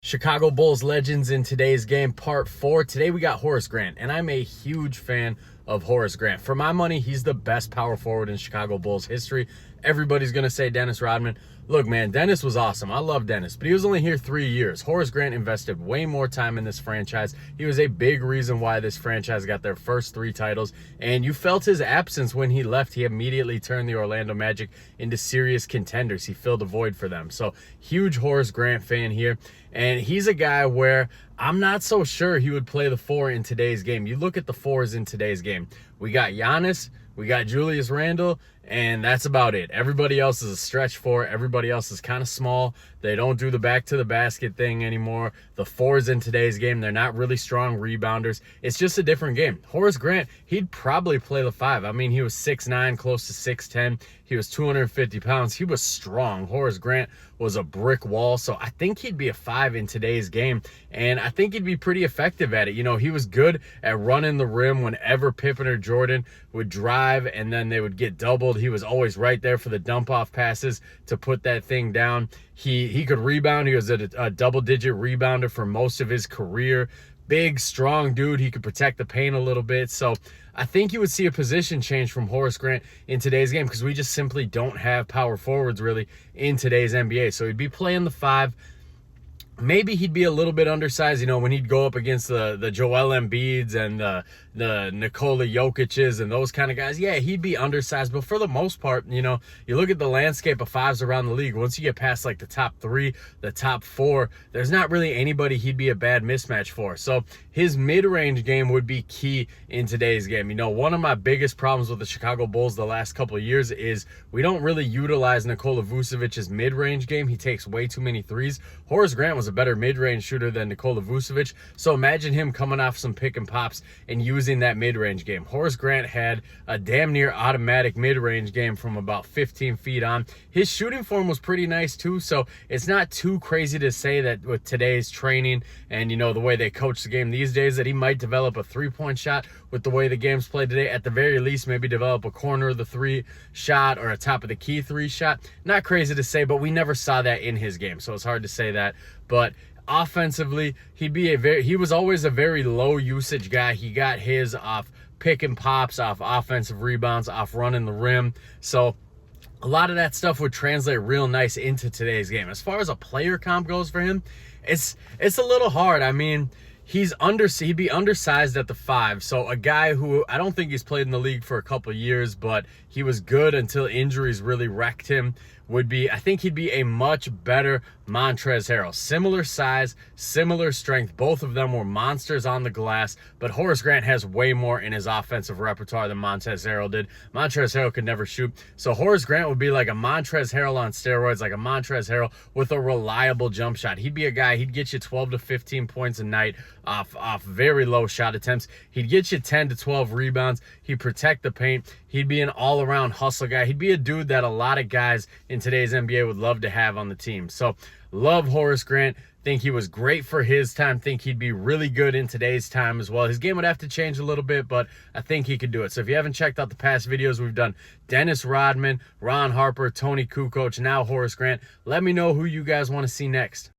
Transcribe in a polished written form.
Chicago Bulls legends in today's game, part 4. Today we got Horace Grant, and I'm a huge fan of Horace Grant. For my money, he's the best power forward in Chicago Bulls history. Everybody's going to say Dennis Rodman. Look, man, Dennis was awesome. I love Dennis, but he was only here 3 years. Horace Grant invested way more time in this franchise. He was a big reason why this franchise got their first 3 titles, and you felt his absence when he left. He immediately turned the Orlando Magic into serious contenders. He filled a void for them. So, huge Horace Grant fan here, and he's a guy where I'm not so sure he would play the 4 in today's game. You look at the 4s in today's game. We got Giannis, we got Julius Randle, and that's about it. Everybody else is a stretch 4. Everybody else is kind of small. They don't do the back to the basket thing anymore. The 4s in today's game, they're not really strong rebounders. It's just a different game. Horace Grant, he'd probably play the 5. I mean, he was 6'9", close to 6'10". He was 250 pounds. He was strong. Horace Grant was a brick wall. So I think he'd be a 5 in today's game. And I think he'd be pretty effective at it. You know, he was good at running the rim whenever Pippen or Jordan would drive and then they would get doubled. He was always right there for the dump off passes to put that thing down. He could rebound. He was a double-digit rebounder for most of his career. Big, strong dude. He could protect the paint a little bit. So I think you would see a position change from Horace Grant in today's game because we just simply don't have power forwards really in today's NBA. So he'd be playing the 5. Maybe he'd be a little bit undersized, you know, when he'd go up against the Joel Embiids and the Nikola Jokic's and those kind of guys. Yeah, he'd be undersized. But for the most part, you know, you look at the landscape of 5s around the league. Once you get past like the top 3, the top 4, there's not really anybody he'd be a bad mismatch for. So his mid-range game would be key in today's game. You know, one of my biggest problems with the Chicago Bulls the last couple of years is we don't really utilize Nikola Vucevic's mid-range game. He takes way too many threes. Horace Grant was a better mid-range shooter than Nikola Vucevic. So imagine him coming off some pick and pops and using that mid-range game. Horace Grant had a damn near automatic mid-range game from about 15 feet on. His shooting form was pretty nice too, so it's not too crazy to say that with today's training and, you know, the way they coach the game these days that he might develop a three-point shot with the way the game's played today. At the very least, maybe develop a corner of the 3 shot or a top of the key 3 shot. Not crazy to say, but we never saw that in his game, so it's hard to say that. But offensively, he was always a very low usage guy. He got his off pick and pops, off offensive rebounds, off running the rim. So a lot of that stuff would translate real nice into today's game. As far as a player comp goes for him, it's a little hard. I mean, he'd be undersized at the 5. So a guy who I don't think he's played in the league for a couple of years, but he was good until injuries really wrecked him. I think he'd be a much better Montrezl Harrell. Similar size, similar strength. Both of them were monsters on the glass, but Horace Grant has way more in his offensive repertoire than Montrezl Harrell did. Montrezl Harrell could never shoot. So Horace Grant would be like a Montrezl Harrell on steroids, like a Montrezl Harrell with a reliable jump shot. He'd be a guy, he'd get you 12 to 15 points a night off very low shot attempts. He'd get you 10 to 12 rebounds. He'd protect the paint. He'd be an all-around hustle guy. He'd be a dude that a lot of guys in today's NBA would love to have on the team. So, love Horace Grant. Think he was great for his time. Think he'd be really good in today's time as well. His game would have to change a little bit, but I think he could do it. So if you haven't checked out the past videos, we've done Dennis Rodman, Ron Harper, Tony Kukoc, now Horace Grant. Let me know who you guys want to see next.